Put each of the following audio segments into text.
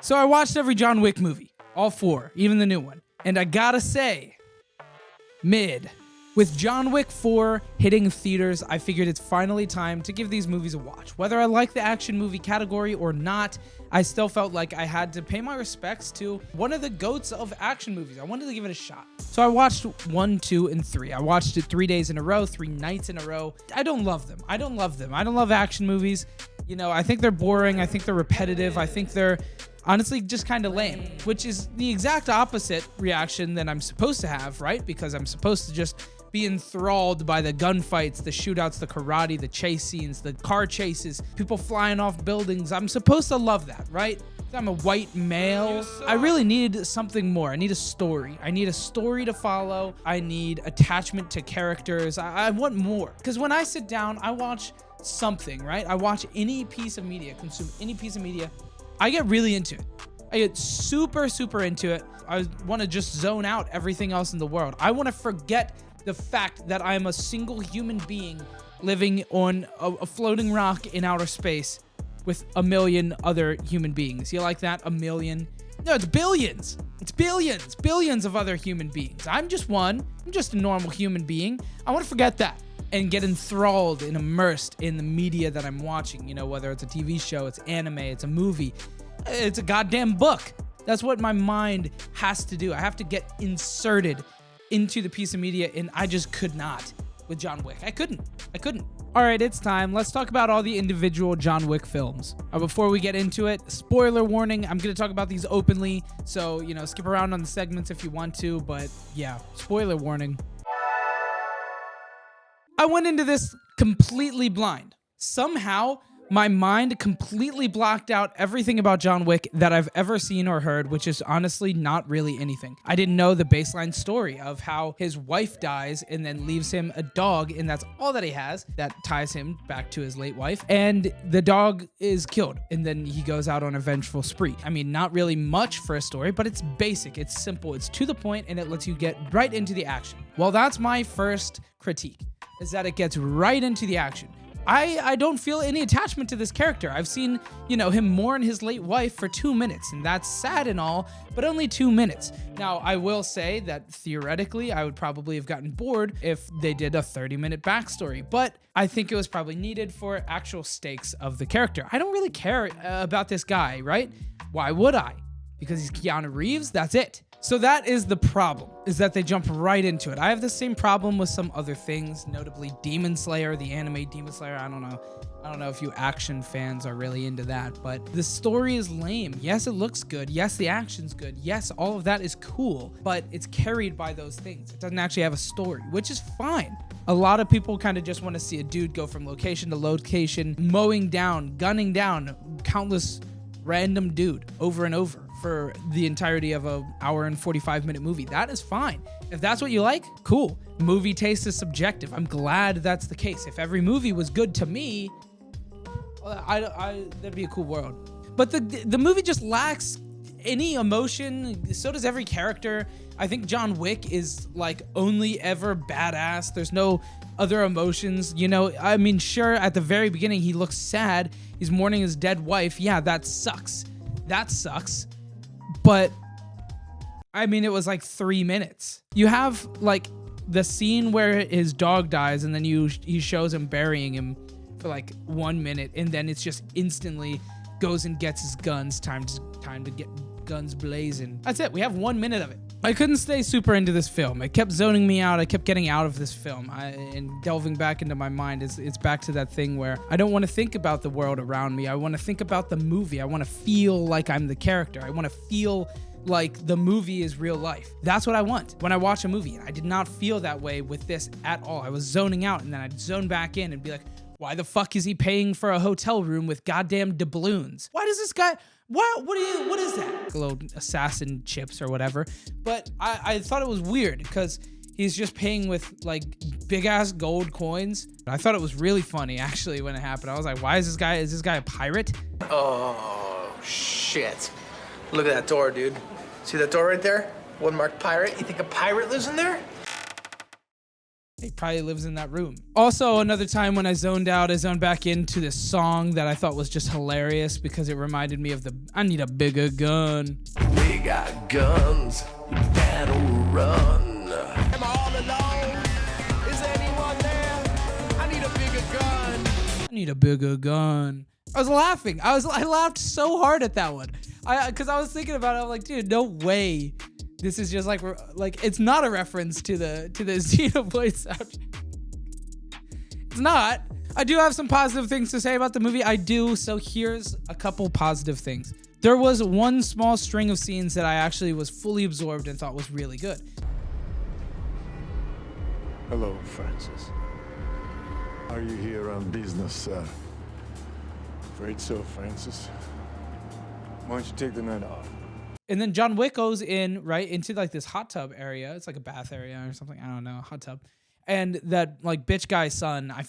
So I watched every John Wick movie, all 4, even the new one. And I gotta say, mid. With John Wick 4 hitting theaters, I figured it's finally time to give these movies a watch. Whether I like the action movie category or not, I still felt like I had to pay my respects to one of the GOATs of action movies. I wanted to give it a shot. So I watched 1, 2, and 3. I watched it 3 days in a row, 3 nights in a row. I don't love them. I don't love action movies. You know, I think they're boring. I think they're repetitive. I think they're honestly just kind of lame, which is the exact opposite reaction that I'm supposed to have, right? Because I'm supposed to just be enthralled by the gunfights, the shootouts, the karate, the chase scenes, the car chases, people flying off buildings. I'm supposed to love that, right? I'm a white male. I really need something more. I need a story. I need a story to follow. I need attachment to characters. I want more. Because when I sit down, I watch something, right? I watch any piece of media, consume any piece of media. I get really into it. I get super into it. I want to just zone out everything else in the world. I want to forget the fact that I am a single human being living on a floating rock in outer space with a million other human beings. You like that? A million? No, it's billions. It's billions. Billions of other human beings. I'm just one. I'm just a normal human being. I want to forget that and get enthralled and immersed in the media that I'm watching. You know, whether it's a TV show, it's anime, it's a movie, it's a goddamn book. That's what my mind has to do. I have to get inserted into the piece of media, and I just could not with John Wick. I couldn't. All right, it's time. Let's talk about all the individual John Wick films. Before we get into it, spoiler warning, I'm going to talk about these openly, so, you know, skip around on the segments if you want to, but yeah, spoiler warning. I went into this completely blind. Somehow, my mind completely blocked out everything about John Wick that I've ever seen or heard, which is honestly not really anything. I didn't know the baseline story of how his wife dies and then leaves him a dog, and that's all that he has that ties him back to his late wife. And the dog is killed, and then he goes out on a vengeful spree. I mean, not really much for a story, but it's basic, it's simple, it's to the point, and it lets you get right into the action. Well, that's my first critique, is that it gets right into the action. I don't feel any attachment to this character. I've seen, you know, him mourn his late wife for 2 minutes, and that's sad and all, but only 2 minutes. Now, I will say that theoretically, I would probably have gotten bored if they did a 30-minute backstory, but I think it was probably needed for actual stakes of the character. I don't really care about this guy, right? Why would I? Because he's Keanu Reeves? That's it. So that is the problem, is that they jump right into it. I have the same problem with some other things, notably Demon Slayer, the anime Demon Slayer. I don't know if you action fans are really into that, but the story is lame. Yes, it looks good. Yes, the action's good. Yes, all of that is cool, but it's carried by those things. It doesn't actually have a story, which is fine. A lot of people kind of just want to see a dude go from location to location, mowing down, gunning down countless random dude over and over for the entirety of an hour and 45-minute movie. That is fine. If that's what you like, cool. Movie taste is subjective. I'm glad that's the case. If every movie was good to me, that'd be a cool world. But the movie just lacks any emotion. So does every character. I think John Wick is like only ever badass. There's no other emotions. You know, I mean, sure, at the very beginning, he looks sad. He's mourning his dead wife. Yeah, that sucks. But I mean, it was like 3 minutes. You have like the scene where his dog dies, and then he shows him burying him for like 1 minute, and then it's just instantly goes and gets his guns. Time to get guns blazing. That's it. We have 1 minute of it. I couldn't stay super into this film. It kept zoning me out. I kept getting out of this film. And delving back into my mind, it's back to that thing where I don't want to think about the world around me. I want to think about the movie. I want to feel like I'm the character. I want to feel like the movie is real life. That's what I want when I watch a movie. And I did not feel that way with this at all. I was zoning out, and then I'd zone back in and be like, why the fuck is he paying for a hotel room with goddamn doubloons? Why does this guy... What is that? Little assassin chips or whatever. But I thought it was weird because he's just paying with like big ass gold coins. I thought it was really funny actually when it happened. I was like, is this guy a pirate? Oh shit. Look at that door, dude. See that door right there? One marked pirate. You think a pirate lives in there? He probably lives in that room. Also, another time when I zoned out, I zoned back into this song that I thought was just hilarious because it reminded me of I need a bigger gun. We got guns, you better run. Am I all alone? Is anyone there? I need a bigger gun. I need a bigger gun. I was laughing. I laughed so hard at that one. Because I was thinking about it. I'm like, dude, no way. This is just like it's not a reference to the Xenoblade soundtrack. It's not. I do have some positive things to say about the movie. I do. So here's a couple positive things. There was one small string of scenes that I actually was fully absorbed and thought was really good. Hello, Francis. Are you here on business, sir? Afraid so, Francis. Why don't you take the night off? And then John Wick goes in right into like this hot tub area. It's like a bath area or something. I don't know, hot tub. And that like bitch guy's son, I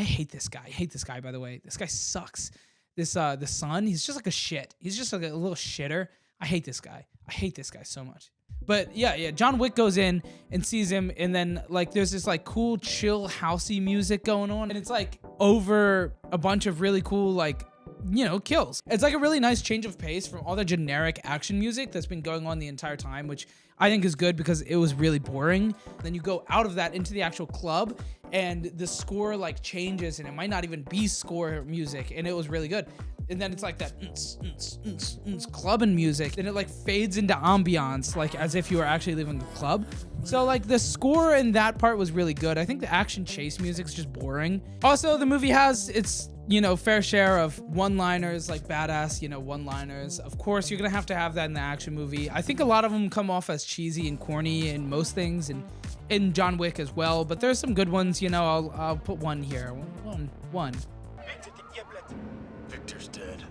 hate this guy. I hate this guy, by the way. This guy sucks. The son, he's just like a shit. He's just like a little shitter. I hate this guy. I hate this guy so much. But yeah, John Wick goes in and sees him, and then like there's this like cool, chill, housey music going on, and it's like over a bunch of really cool like, kills. It's like a really nice change of pace from all the generic action music that's been going on the entire time, which I think is good because it was really boring. Then you go out of that into the actual club and the score like changes, and it might not even be score music, and it was really good. And then it's like that clubbing music, then it like fades into ambiance, like as if you were actually leaving the club. So like the score in that part was really good. I think the action chase music's just boring. Also, the movie has its fair share of one-liners, like badass, one-liners. Of course, you're gonna have to have that in the action movie. I think a lot of them come off as cheesy and corny in most things, and in John Wick as well. But there's some good ones. I'll put one here. One. Victor's dead.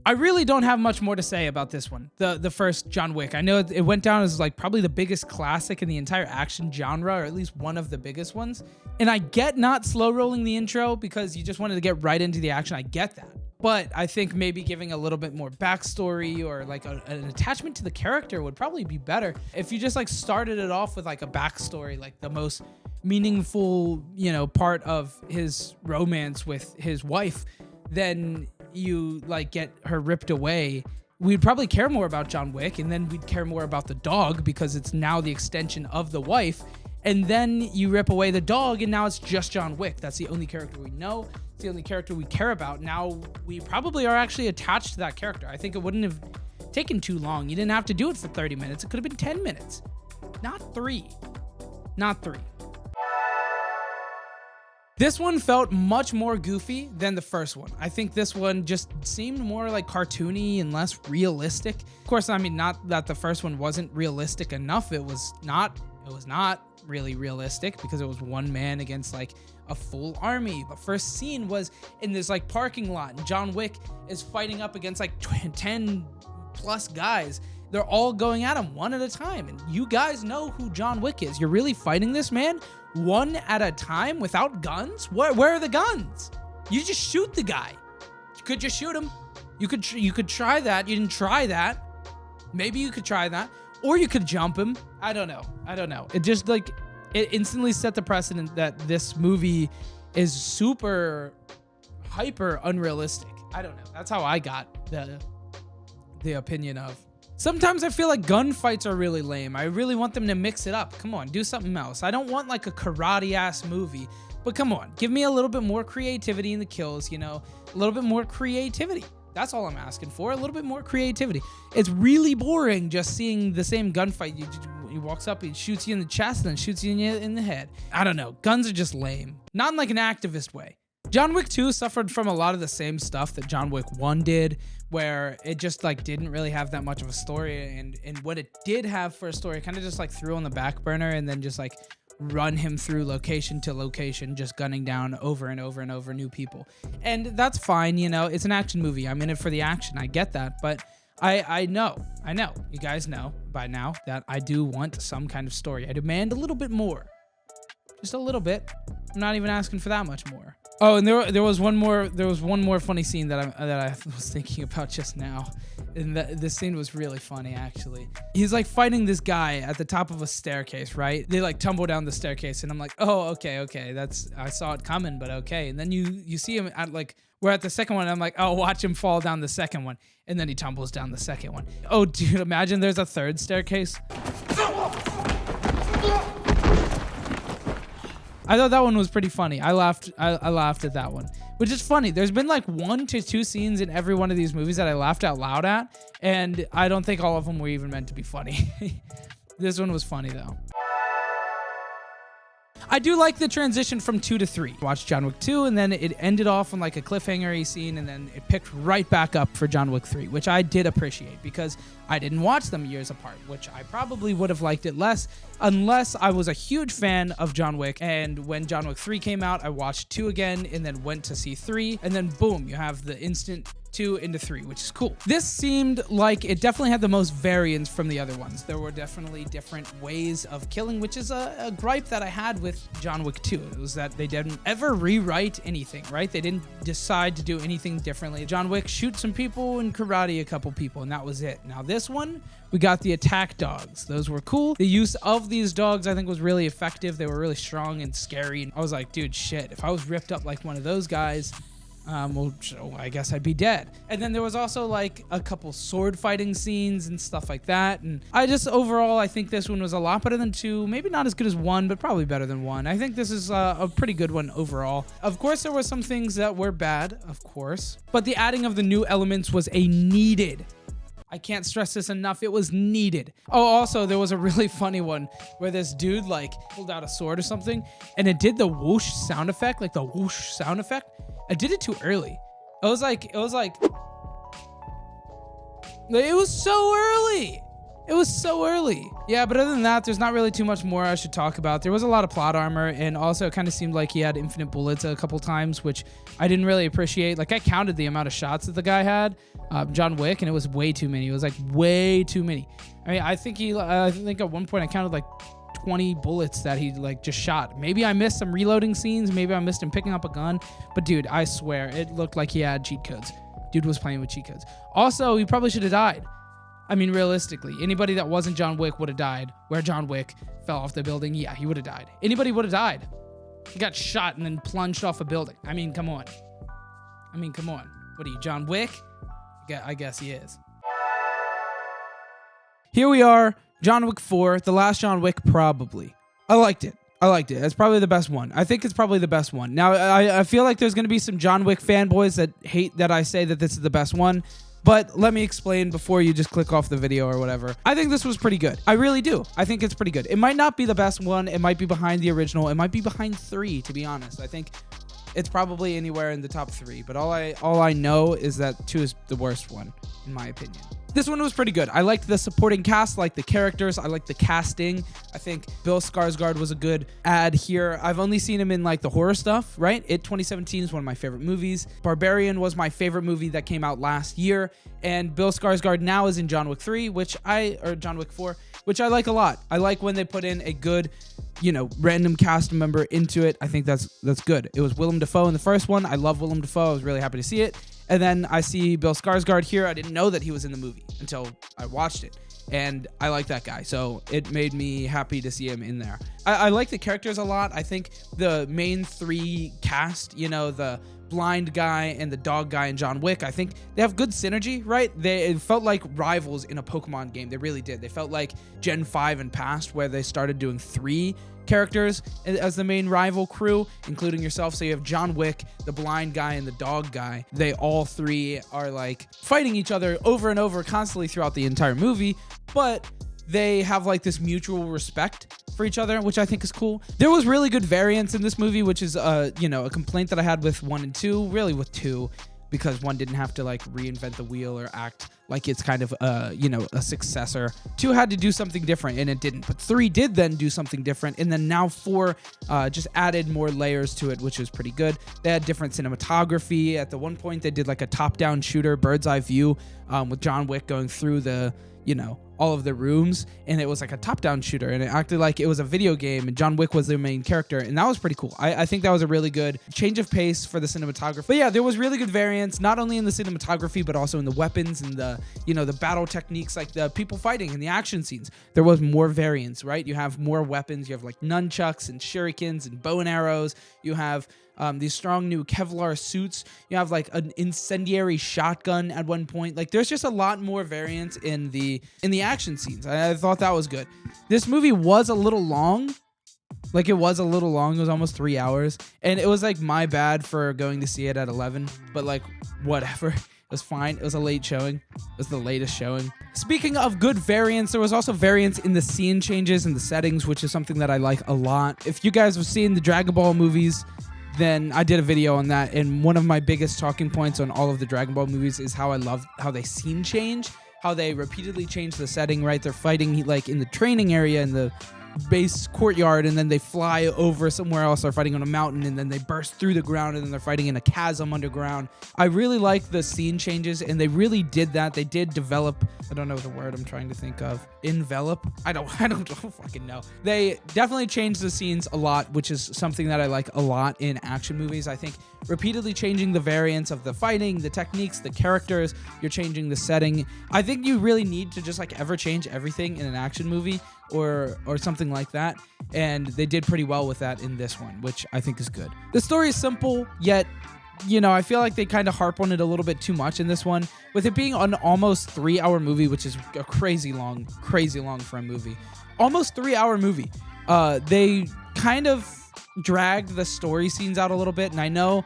I really don't have much more to say about this one, the first John Wick. I know it went down as like probably the biggest classic in the entire action genre, or at least one of the biggest ones. And I get not slow rolling the intro because you just wanted to get right into the action. I get that. But I think maybe giving a little bit more backstory or like an attachment to the character would probably be better. If you just like started it off with like a backstory, like the most meaningful, part of his romance with his wife, then you like get her ripped away, we'd probably care more about John Wick, and then we'd care more about the dog because it's now the extension of the wife. And then you rip away the dog, and now it's just John Wick. That's the only character we know. It's the only character we care about. Now we probably are actually attached to that character. I think it wouldn't have taken too long. You didn't have to do it for 30 minutes. It could have been 10 minutes, not 3. Not 3. This one felt much more goofy than the first one. I think this one just seemed more like cartoony and less realistic. Of course, I mean, not that the first one wasn't realistic enough. It was not really realistic because it was one man against like a full army. But first scene was in this like parking lot, and John Wick is fighting up against like 10 plus guys. They're all going at him one at a time. And you guys know who John Wick is. You're really fighting this man one at a time without guns? Where are the guns? You just shoot the guy. You could just shoot him. You could try that. You didn't try that. Maybe you could try that. Or you could jump him. I don't know. It just like, it instantly set the precedent that this movie is super hyper unrealistic. I don't know. That's how I got the opinion of. Sometimes I feel like gunfights are really lame. I really want them to mix it up. Come on, do something else. I don't want like a karate ass movie, but come on, give me a little bit more creativity in the kills, a little bit more creativity. That's all I'm asking for, a little bit more creativity. It's really boring just seeing the same gunfight. He walks up, he shoots you in the chest, and then shoots you in the head. I don't know, guns are just lame. Not in like an activist way. John Wick 2 suffered from a lot of the same stuff that John Wick 1 did, where it just like didn't really have that much of a story, and what it did have for a story kind of just like threw on the back burner and then just like run him through location to location, just gunning down over and over and over new people. And that's fine, it's an action movie. I'm in it for the action. I get that, but I know, you guys know by now that I do want some kind of story. I demand a little bit more, just a little bit. I'm not even asking for that much more. Oh, and there was one more funny scene that I was thinking about just now, and this scene was really funny actually. He's like fighting this guy at the top of a staircase, right? They like tumble down the staircase, and I'm like, oh, okay, I saw it coming, but okay. And then you see him at like, we're at the second one, and I'm like, oh, watch him fall down the second one, and then he tumbles down the second one. Oh, dude, imagine there's a third staircase. I thought that one was pretty funny. I laughed at that one, which is funny. There's been like 1 to 2 scenes in every one of these movies that I laughed out loud at, and I don't think all of them were even meant to be funny. This one was funny though. I do like the transition from 2 to 3. Watched John Wick 2, and then it ended off on like a cliffhanger-y scene, and then it picked right back up for John Wick 3, which I did appreciate because I didn't watch them years apart, which I probably would have liked it less unless I was a huge fan of John Wick. And when John Wick 3 came out, I watched 2 again and then went to see 3, and then boom, you have the instant 2 into 3, which is cool. This seemed like it definitely had the most variance from the other ones. There were definitely different ways of killing, which is a gripe that I had with John Wick 2. It was that they didn't ever rewrite anything, right? They didn't decide to do anything differently. John Wick shoots some people and karate a couple people, and that was it. Now this one, we got the attack dogs. Those were cool. The use of these dogs, I think, was really effective. They were really strong and scary. And I was like, dude, shit, if I was ripped up like one of those guys, well, I guess I'd be dead. And then there was also like a couple sword fighting scenes and stuff like that. And overall, I think this one was a lot better than 2. Maybe not as good as 1, but probably better than 1. I think this is a pretty good one overall. Of course, there were some things that were bad, of course. But the adding of the new elements was a needed. I can't stress this enough. It was needed. Oh, also, there was a really funny one where this dude like pulled out a sword or something, and it did the whoosh sound effect, like the whoosh sound effect. I did it too early. It was so early. It was so early. Yeah, but other than that, there's not really too much more I should talk about. There was a lot of plot armor, and also it kind of seemed like he had infinite bullets a couple times, which I didn't really appreciate. Like, I counted the amount of shots that the guy had, John Wick, and it was way too many. It was like way too many. I mean, I think at one point I counted like 20 bullets that he like just shot. Maybe I missed some reloading scenes. Maybe I missed him picking up a gun. But dude, I swear, it looked like he had cheat codes. Dude was playing with cheat codes. Also, he probably should have died. I mean, realistically, anybody that wasn't John Wick would have died. Where John Wick fell off the building, yeah, he would have died. Anybody would have died. He got shot and then plunged off a building. I mean, come on. What are you, John Wick? I guess he is. Here we are, John Wick 4, the last John Wick, probably. I liked it. It's probably the best one. I think it's probably the best one. Now, I feel like there's going to be some John Wick fanboys that hate that I say that this is the best one. But let me explain before you just click off the video or whatever. I think this was pretty good. I really do. I think it's pretty good. It might not be the best one. It might be behind the original. It might be behind 3, to be honest. I think it's probably anywhere in the top 3. But all I know is that 2 is the worst one, in my opinion. This one was pretty good. I liked the supporting cast, I liked the characters, I liked the casting. I think Bill Skarsgård was a good add here. I've only seen him in like the horror stuff, right? It 2017 is one of my favorite movies. Barbarian was my favorite movie that came out last year, and Bill Skarsgård now is in John Wick 3, or John Wick 4, which I like a lot. I like when they put in a good, random cast member into it. I think that's good. It was Willem Dafoe in the first one. I love Willem Dafoe. I was really happy to see it. And then I see Bill Skarsgård here. I didn't know that he was in the movie until I watched it. And I like that guy. So it made me happy to see him in there. I like the characters a lot. I think the main 3 cast, the blind guy and the dog guy and John Wick, I think they have good synergy, right? It felt like rivals in a Pokemon game. They really did. They felt like Gen 5 and past, where they started doing 3 characters as the main rival crew, including yourself. So you have John Wick, the blind guy, and the dog guy. They all 3 are like fighting each other over and over constantly throughout the entire movie, but they have like this mutual respect for each other, which I think is cool. There was really good variance in this movie, which is a complaint that I had with 1 and 2, really with 2, because 1 didn't have to like reinvent the wheel or act like it's kind of a successor. 2 had to do something different, and it didn't. But 3 did then do something different, and then now 4 just added more layers to it, which was pretty good. They had different cinematography. At the one point, they did like a top-down shooter, bird's eye view, with John Wick going through the you know, all of the rooms, and it was like a top-down shooter, and it acted like it was a video game, and John Wick was the main character, and that was pretty cool. I think that was a really good change of pace for the cinematography. But yeah, there was really good variance, not only in the cinematography, but also in the weapons and the, you know, the battle techniques, like the people fighting and the action scenes. There was more variance, right? You have more weapons. You have like nunchucks and shurikens and bow and arrows. You have these strong new Kevlar suits. You have like an incendiary shotgun at one point. Like there's just a lot more variance in the action scenes. I thought that was good. This movie was a little long. Like it was a little long. It was almost 3 hours, and it was like my bad for going to see it at 11. But like whatever. It was fine. It was a late showing. It was the latest showing. Speaking of good variance, there was also variance in the scene changes and the settings, which is something that I like a lot. If you guys have seen the Dragon Ball movies, then I did a video on that, and one of my biggest talking points on all of the Dragon Ball movies is how I love how they scene change, how they repeatedly change the setting, right? They're fighting like in the training area in the base courtyard, and then they fly over somewhere else. They're fighting on a mountain, and then they burst through the ground, and then they're fighting in a chasm underground. I really like the scene changes, and they really did that. They did develop, I don't know the word I'm trying to think of. Envelop? I don't fucking know. They definitely changed the scenes a lot, which is something that I like a lot in action movies. I think repeatedly changing the variance of the fighting, the techniques, the characters, you're changing the setting. I think you really need to just like ever change everything in an action movie or something like that, and they did pretty well with that in this one, which I think is good. The story is simple, yet, you know, I feel like they kind of harp on it a little bit too much in this one, with it being an almost 3-hour movie, which is a crazy long for a movie. Almost 3-hour movie. They kind of dragged the story scenes out a little bit, and I know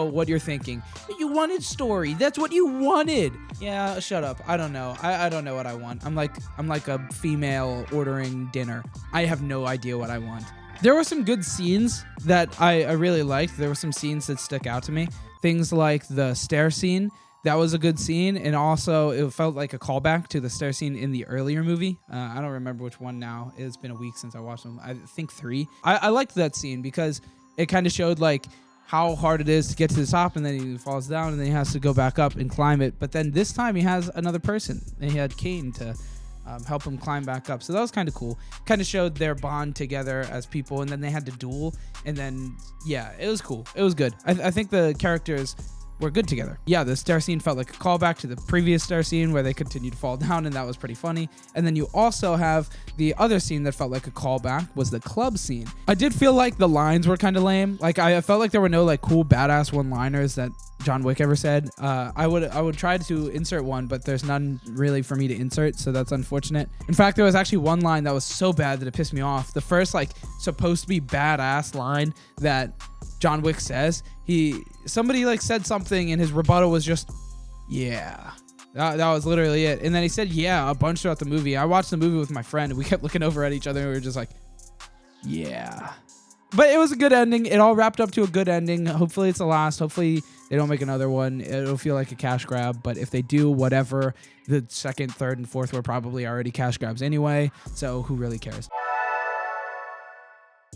what you're thinking. You wanted story. That's what you wanted. Yeah, shut up. I don't know. I don't know what I want. I'm like a female ordering dinner. I have no idea what I want. There were some good scenes that I really liked. There were some scenes that stuck out to me. Things like the stair scene. That was a good scene, and also it felt like a callback to the stair scene in the earlier movie. I don't remember which one now. It's been a week since I watched them. I think 3. I liked that scene because it kind of showed like how hard it is to get to the top, and then he falls down, and then he has to go back up and climb it. But then this time he has another person, and he had Kane to help him climb back up. So that was kind of cool. Kind of showed their bond together as people, and then they had to duel, and then, yeah, it was cool. It was good. I think the characters were good together. Yeah, the stair scene felt like a callback to the previous stair scene where they continued to fall down, and that was pretty funny. And then you also have the other scene that felt like a callback was the club scene. I did feel like the lines were kind of lame. Like I felt like there were no like cool badass one-liners that John Wick ever said. I would try to insert one, but there's none really for me to insert, so that's unfortunate. In fact, there was actually one line that was so bad that it pissed me off. The first like supposed to be badass line that John Wick says, somebody like said something, and his rebuttal was just, yeah. That was literally it. And then he said, yeah, a bunch throughout the movie. I watched the movie with my friend, and we kept looking over at each other, and we were just like, yeah. But it was a good ending. It all wrapped up to a good ending. Hopefully it's the last. Hopefully they don't make another one. It'll feel like a cash grab. But if they do, whatever. The second, third, and fourth were probably already cash grabs anyway. So who really cares?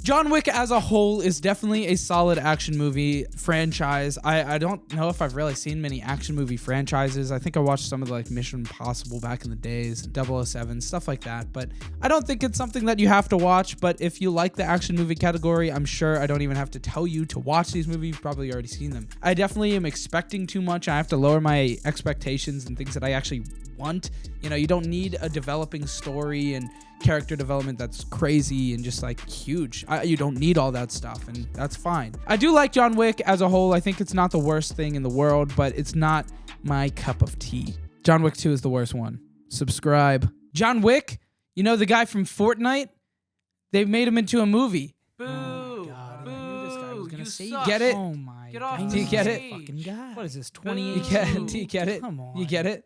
John Wick as a whole is definitely a solid action movie franchise. I don't know if I've really seen many action movie franchises. I think I watched some of the like Mission Impossible back in the days, 007, stuff like that. But I don't think it's something that you have to watch. But if you like the action movie category, I'm sure I don't even have to tell you to watch these movies. You've probably already seen them. I definitely am expecting too much. I have to lower my expectations and things that I actually want. You know, you don't need a developing story and character development that's crazy and just like huge. You don't need all that stuff, and that's fine. I do like John Wick as a whole. I think it's not the worst thing in the world, but it's not my cup of tea. John Wick 2 is the worst one. Subscribe. John Wick, you know the guy from Fortnite? They made him into a movie. Boo! Oh my God, I knew this guy was gonna say suck. Get it? Oh my Get God. off. Do you get it? Fucking guy. What is this, You 28? get it? Do you get it? Come on. You get it?